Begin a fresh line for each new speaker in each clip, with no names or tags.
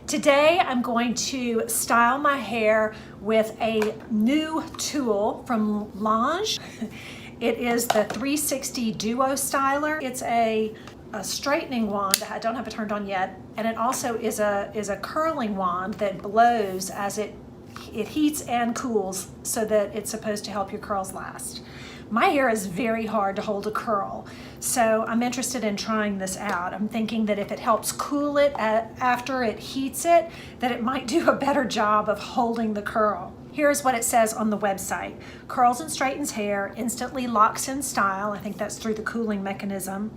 Today I'm going to style my hair with a new tool from Lange. It is the 360 Duo Styler. It's a straightening wand. I don't have it turned on yet, and it also is a curling wand that blows as it heats and cools, so that it's supposed to help your curls last. My hair is very hard to hold a curl, so I'm interested in trying this out. I'm thinking that if it helps cool it after it heats it, that it might do a better job of holding the curl. Here's what it says on the website. Curls and straightens hair, instantly locks in style. I think that's through the cooling mechanism.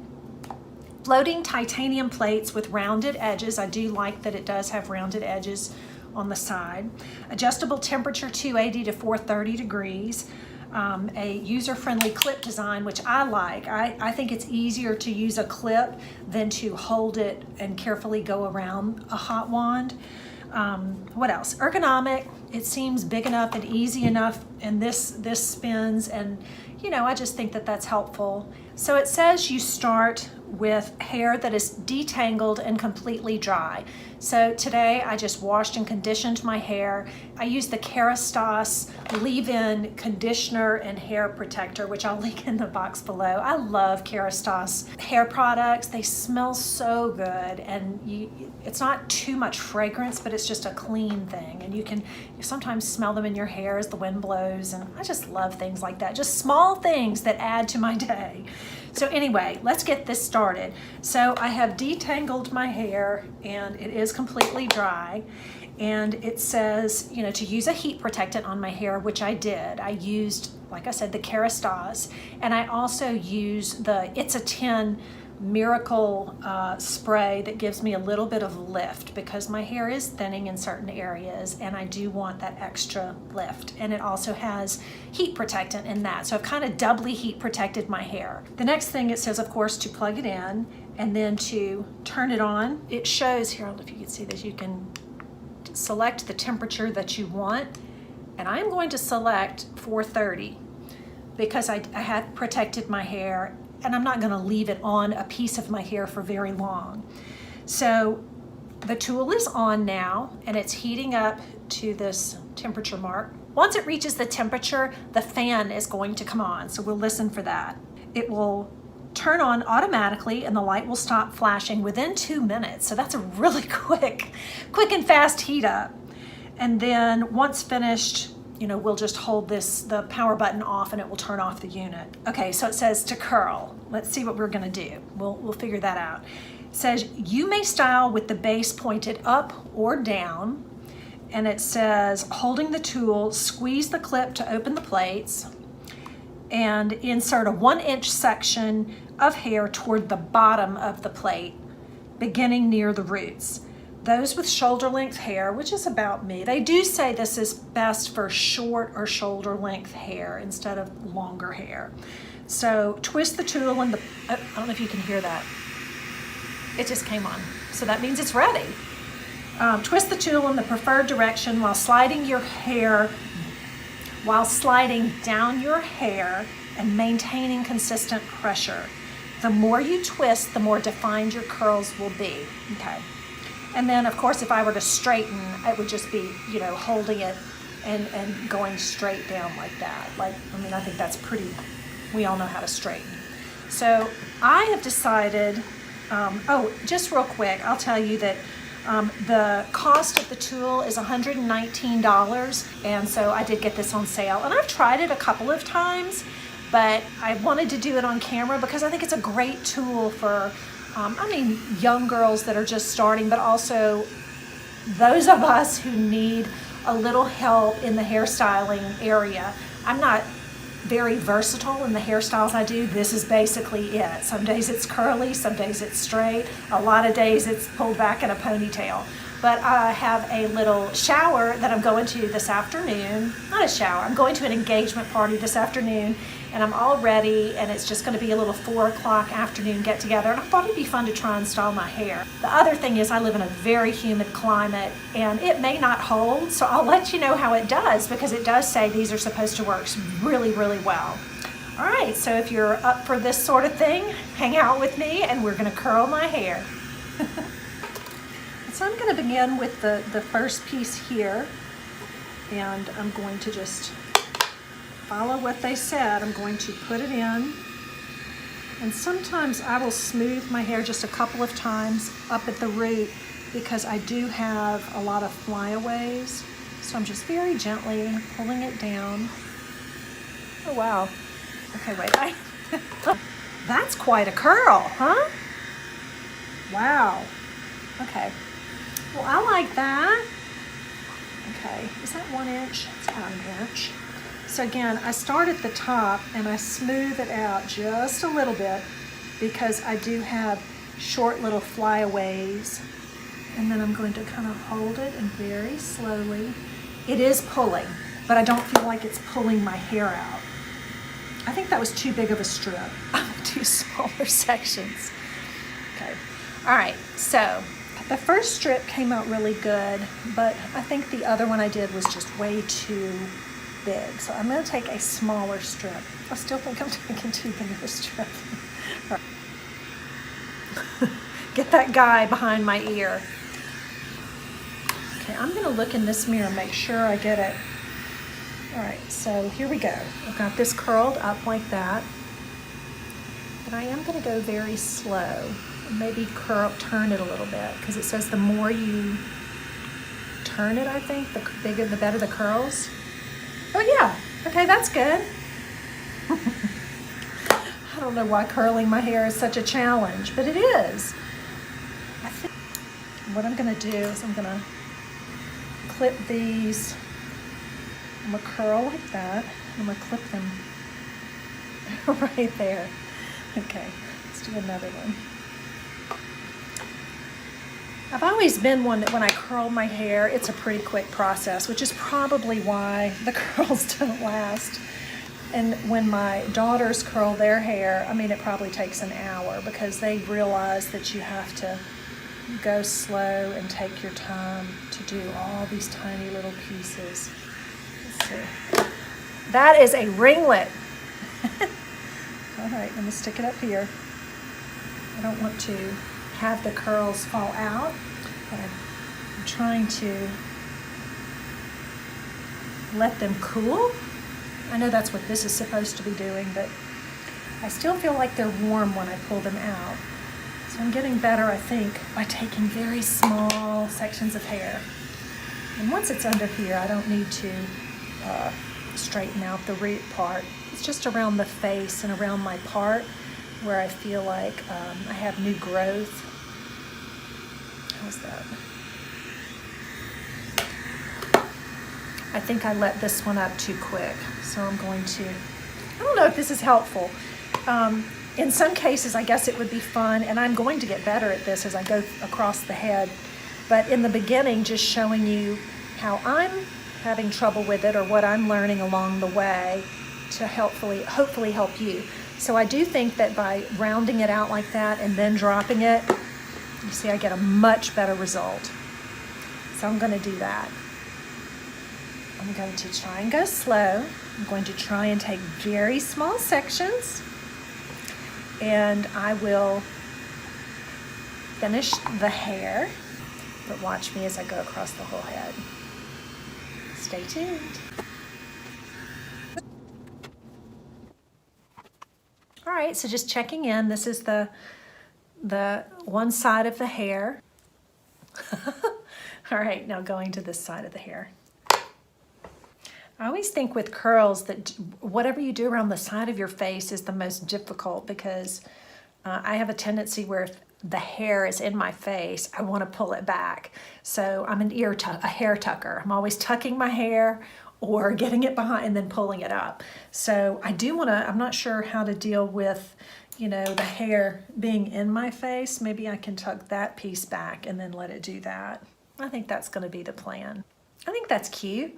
Floating titanium plates with rounded edges. I do like that it does have rounded edges on the side. Adjustable temperature 280 to 430 degrees. A user-friendly clip design, which I like. I think it's easier to use a clip than to hold it and carefully go around a hot wand. What else? Ergonomic. It seems big enough and easy enough, and this spins, and you know, I just think that that's helpful. So it says you start with hair that is detangled and completely dry. So today I just washed and conditioned my hair. I used the Kerastase leave-in conditioner and hair protector, which I'll link in the box below. I love Kerastase hair products. They smell so good, and it's not too much fragrance, but it's just a clean thing, and you sometimes smell them in your hair as the wind blows, and I just love things like that. Just small things that add to my day. So anyway, let's get this started. So I have detangled my hair, and it is completely dry. And it says, you know, to use a heat protectant on my hair, which I did. I used, like I said, the Kerastase, and I also use the It's a 10 Miracle spray that gives me a little bit of lift because my hair is thinning in certain areas, and I do want that extra lift. And it also has heat protectant in that, so I've kind of doubly heat protected my hair. The next thing it says, of course, to plug it in and then to turn it on. It shows here, I don't know if you can see this, you can select the temperature that you want, and I'm going to select 430 because I had protected my hair, and I'm not going to leave it on a piece of my hair for very long. So the tool is on now, and it's heating up to this temperature mark. Once it reaches the temperature, the fan is going to come on, so we'll listen for that. It will turn on automatically, and the light will stop flashing within 2 minutes. So that's a really quick and fast heat up. And then once finished, you know, we'll just hold the power button off, and it will turn off the unit. Okay, so it says to curl. Let's see what we're gonna do. We'll figure that out. It says you may style with the base pointed up or down, and it says holding the tool, squeeze the clip to open the plates, and insert a 1-inch section of hair toward the bottom of the plate, beginning near the roots. Those with shoulder length hair, which is about me, they do say this is best for short or shoulder length hair instead of longer hair. So twist the tool in the, I don't know if you can hear that. It just came on. So that means it's ready. Twist the tool in the preferred direction while sliding down your hair and maintaining consistent pressure. The more you twist, the more defined your curls will be. Okay. And then, of course, if I were to straighten, it would just be, you know, holding it and going straight down like that. Like, I mean, I think that's pretty, we all know how to straighten. So I have decided, just real quick, I'll tell you that the cost of the tool is $119, and so I did get this on sale. And I've tried it a couple of times, but I wanted to do it on camera because I think it's a great tool for young girls that are just starting, but also those of us who need a little help in the hairstyling area. I'm not very versatile in the hairstyles I do. This is basically it. Some days it's curly, some days it's straight, a lot of days it's pulled back in a ponytail. But I have a little shower that I'm going to this afternoon. Not a shower, I'm going to an engagement party this afternoon, and I'm all ready, and it's just going to be a little 4 o'clock afternoon get together, and I thought it'd be fun to try and style my hair. The other thing is I live in a very humid climate, and it may not hold, so I'll let you know how it does, because it does say these are supposed to work really, really well. All right, so if you're up for this sort of thing, hang out with me, and we're going to curl my hair. So I'm going to begin with the first piece here, and I'm going to just follow what they said. I'm going to put it in, and sometimes I will smooth my hair just a couple of times up at the root because I do have a lot of flyaways. So I'm just very gently pulling it down. Oh wow. Okay, wait. That's quite a curl, huh? Wow. Okay. Well, I like that. Okay, is that 1 inch? It's about an inch. So again, I start at the top and I smooth it out just a little bit because I do have short little flyaways. And then I'm going to kind of hold it and very slowly. It is pulling, but I don't feel like it's pulling my hair out. I think that was too big of a strip. I'm gonna do smaller sections. Okay, all right, so the first strip came out really good, but I think the other one I did was just way too big. So I'm gonna take a smaller strip. I still think I'm taking too big of a strip. Get that guy behind my ear. Okay, I'm gonna look in this mirror and make sure I get it. All right, so here we go. I've got this curled up like that. But I am gonna go very slow. Maybe turn it a little bit, because it says the more you turn it, I think, the bigger, the better the curls. Oh yeah, okay, that's good. I don't know why curling my hair is such a challenge, but it is. I think what I'm gonna do is I'm gonna clip these. I'm gonna curl like that. I'm gonna clip them right there. Okay, let's do another one. I've always been one that when I curl my hair, it's a pretty quick process, which is probably why the curls don't last. And when my daughters curl their hair, I mean, it probably takes an hour because they realize that you have to go slow and take your time to do all these tiny little pieces. Let's see. That is a ringlet. All right, let me stick it up here. I don't want to have the curls fall out, but I'm trying to let them cool. I know that's what this is supposed to be doing, but I still feel like they're warm when I pull them out. So I'm getting better, I think, by taking very small sections of hair. And once it's under here, I don't need to straighten out the root part. It's just around the face and around my part where I feel like I have new growth. How's that? I think I let this one up too quick, so I'm going to, I don't know if this is helpful. In some cases, I guess it would be fun, and I'm going to get better at this as I go across the head, but in the beginning, just showing you how I'm having trouble with it or what I'm learning along the way to hopefully help you. So I do think that by rounding it out like that and then dropping it, you see I get a much better result. So I'm going to do that. I'm going to try and go slow. I'm going to try and take very small sections, and I will finish the hair, but watch me as I go across the whole head. Stay tuned. All right, so just checking in. This is the one side of the hair. All right, now going to this side of the hair. I always think with curls that whatever you do around the side of your face is the most difficult because I have a tendency where if the hair is in my face, I want to pull it back. So I'm a hair tucker. I'm always tucking my hair or getting it behind and then pulling it up. So I do want to, I'm not sure how to deal with, you know, the hair being in my face. Maybe I can tuck that piece back and then let it do that. I think that's going to be the plan. I think that's cute.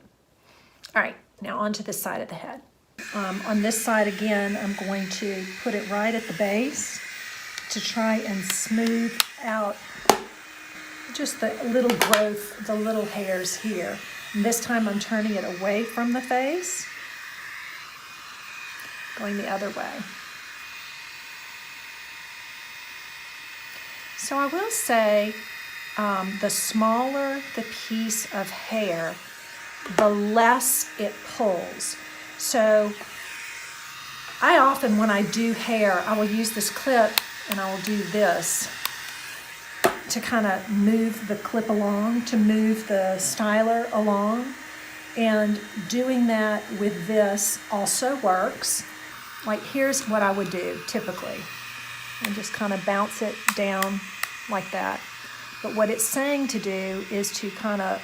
All right, now onto this side of the head. On this side again, I'm going to put it right at the base to try and smooth out just the little growth, the little hairs here. And this time I'm turning it away from the face, going the other way. So I will say the smaller the piece of hair, the less it pulls. So I often, when I do hair, I will use this clip and I will do this to kind of move the clip along, to move the styler along. And doing that with this also works. Like, here's what I would do typically. And just kind of bounce it down like that. But what it's saying to do is to kind of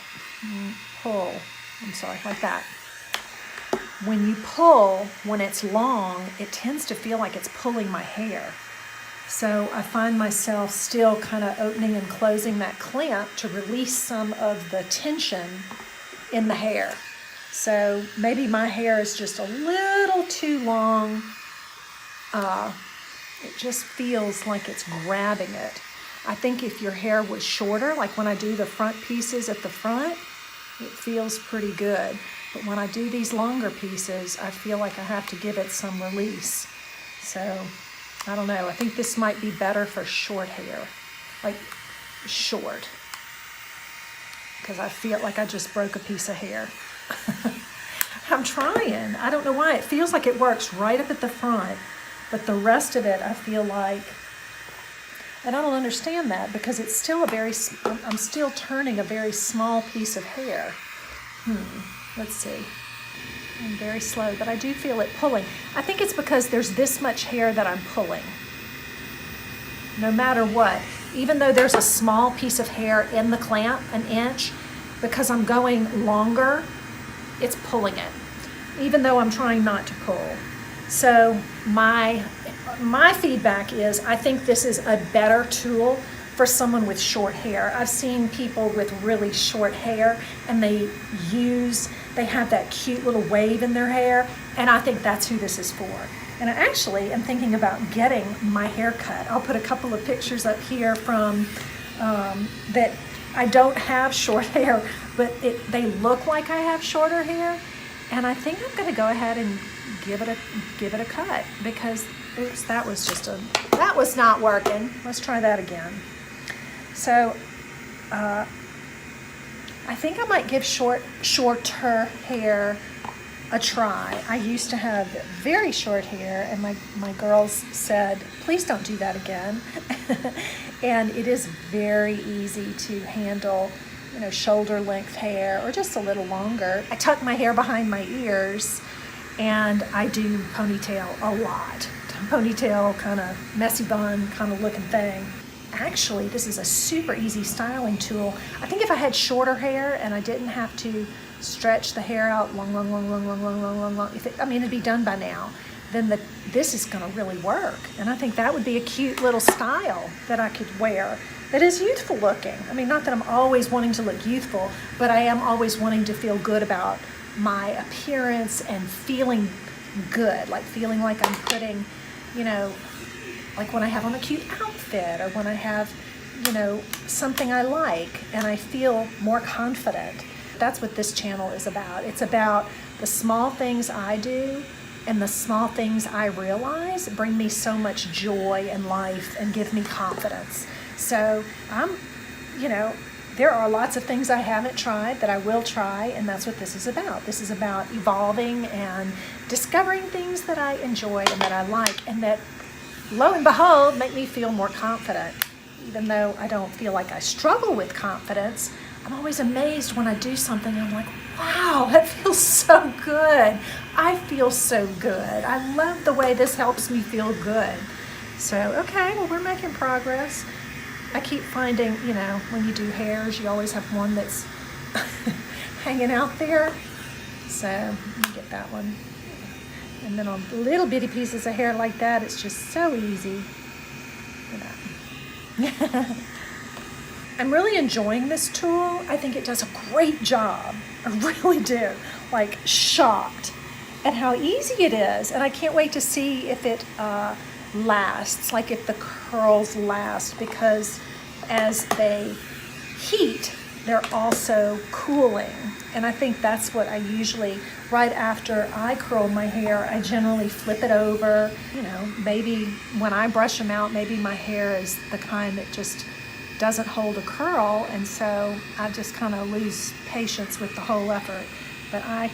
pull, like that. When you pull, when it's long, it tends to feel like it's pulling my hair. So I find myself still kind of opening and closing that clamp to release some of the tension in the hair. So maybe my hair is just a little too long. It just feels like it's grabbing it. I think if your hair was shorter, like when I do the front pieces at the front, it feels pretty good. But when I do these longer pieces, I feel like I have to give it some release. So, I don't know. I think this might be better for short hair. Like, short. Because I feel like I just broke a piece of hair. I'm trying. I don't know why. It feels like it works right up at the front. But the rest of it, I feel like, and I don't understand that because it's still I'm still turning a very small piece of hair. Let's see. I'm very slow, but I do feel it pulling. I think it's because there's this much hair that I'm pulling. No matter what. Even though there's a small piece of hair in the clamp, an inch, because I'm going longer, it's pulling it. Even though I'm trying not to pull. So my feedback is I think this is a better tool for someone with short hair. I've seen people with really short hair and they have that cute little wave in their hair, and I think that's who this is for. And I actually am thinking about getting my hair cut. I'll put a couple of pictures up here from that I don't have short hair, but they look like I have shorter hair, and I think I'm gonna go ahead and give it a cut because oops, that was not working. Let's try that again. So I think I might give shorter hair a try. I used to have very short hair and my girls said, please don't do that again. And it is very easy to handle, shoulder length hair or just a little longer. I tuck my hair behind my ears and I do ponytail a lot. Ponytail, kind of messy bun kind of looking thing. Actually, this is a super easy styling tool. I think if I had shorter hair and I didn't have to stretch the hair out long, it'd be done by now, then this is gonna really work. And I think that would be a cute little style that I could wear that is youthful looking. I mean, not that I'm always wanting to look youthful, but I am always wanting to feel good about my appearance and feeling good, like feeling like I'm putting, like when I have on a cute outfit or when I have, something I like and I feel more confident. That's what this channel is about. It's about the small things I do and the small things I realize bring me so much joy in life and give me confidence. So there are lots of things I haven't tried that I will try, and that's what this is about. This is about evolving and discovering things that I enjoy and that I like and that, lo and behold, make me feel more confident. Even though I don't feel like I struggle with confidence, I'm always amazed when I do something. I'm like, wow, that feels so good. I feel so good. I love the way this helps me feel good. So, okay, well, we're making progress. I keep finding, when you do hairs, you always have one that's hanging out there. So, let me get that one. And then on little bitty pieces of hair like that, it's just so easy. I'm really enjoying this tool. I think it does a great job. I really do. Like, shocked at how easy it is. And I can't wait to see if it lasts, like if the curls last, because as they heat, they're also cooling. And I think that's what I usually, right after I curl my hair, I generally flip it over. Maybe when I brush them out, maybe my hair is the kind that just doesn't hold a curl, and so I just kind of lose patience with the whole effort. But I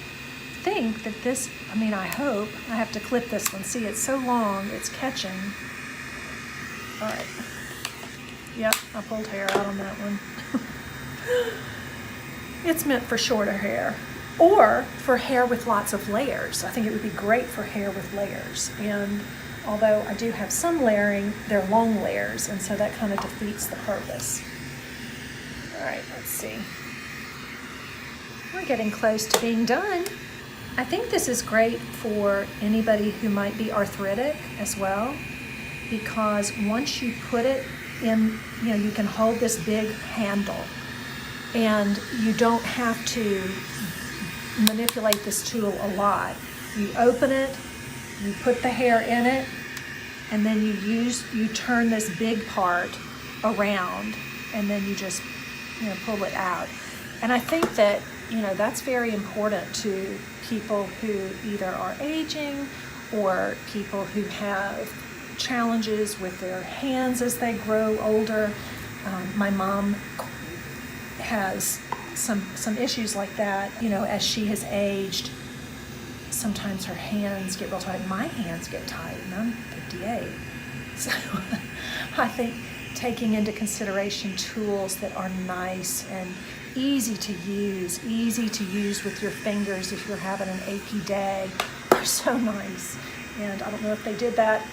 think that this, I mean, I hope, I have to clip this one. See, it's so long, it's catching. All right. Yep, I pulled hair out on that one. It's meant for shorter hair or for hair with lots of layers. I think it would be great for hair with layers. And although I do have some layering, they're long layers, and so that kind of defeats the purpose. All right, let's see. We're getting close to being done. I think this is great for anybody who might be arthritic as well, because once you put it in, you know, you can hold this big handle and you don't have to manipulate this tool a lot. You open it, you put the hair in it, and then you turn this big part around, and then you just, you know, pull it out. And I think that, you know, that's very important to people who either are aging or people who have challenges with their hands as they grow older. My mom has some issues like that. You know, as she has aged, sometimes her hands get real tight. My hands get tight, and I'm 58. So I think taking into consideration tools that are nice and easy to use with your fingers if you're having an achy day, are so nice. And I don't know if they did that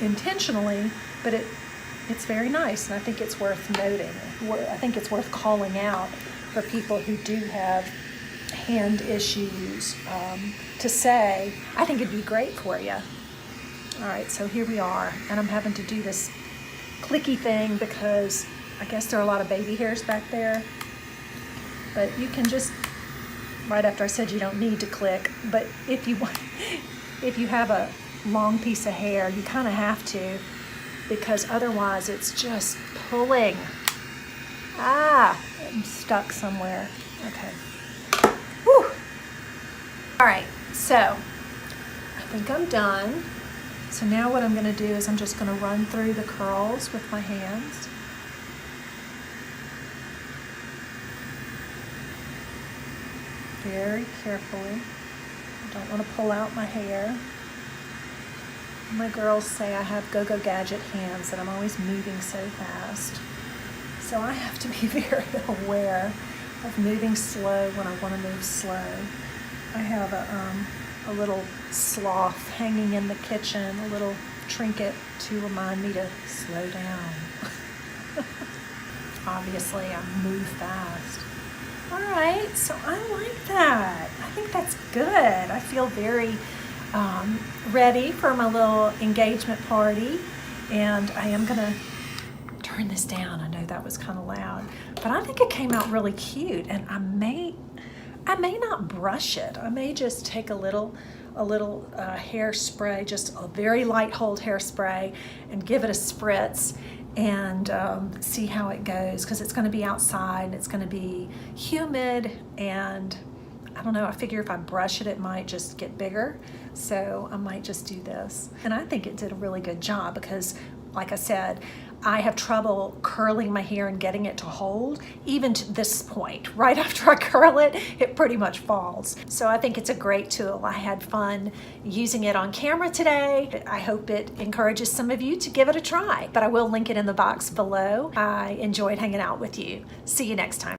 intentionally, but it's very nice, and I think it's worth noting. I think it's worth calling out for people who do have hand issues, to say, I think it'd be great for you. All right, so here we are, and I'm having to do this clicky thing because I guess there are a lot of baby hairs back there. But you can just, right after I said you don't need to click, but if you have a long piece of hair, you kind of have to, because otherwise it's just pulling. I'm stuck somewhere. Okay. Whew. All right, so I think I'm done. So now what I'm going to do is I'm just going to run through the curls with my hands. Very carefully. I don't want to pull out my hair. My girls say I have go-go gadget hands, that I'm always moving so fast. So I have to be very aware of moving slow when I want to move slow. I have a little sloth hanging in the kitchen, a little trinket to remind me to slow down. Obviously, I move fast. All right, so I like that. I think that's good. I feel very ready for my little engagement party, and I am gonna turn this down. I know that was kind of loud, but I think it came out really cute, and I may not brush it. I may just take a little hairspray, just a very light hold hairspray, and give it a spritz and see how it goes, because it's going to be outside and it's going to be humid, and I don't know, I figure if I brush it, it might just get bigger, so I might just do this. And I think it did a really good job because, like I said, I have trouble curling my hair and getting it to hold. Even to this point, right after I curl it, it pretty much falls. So I think it's a great tool. I had fun using it on camera today. I hope it encourages some of you to give it a try, but I will link it in the box below. I enjoyed hanging out with you. See you next time.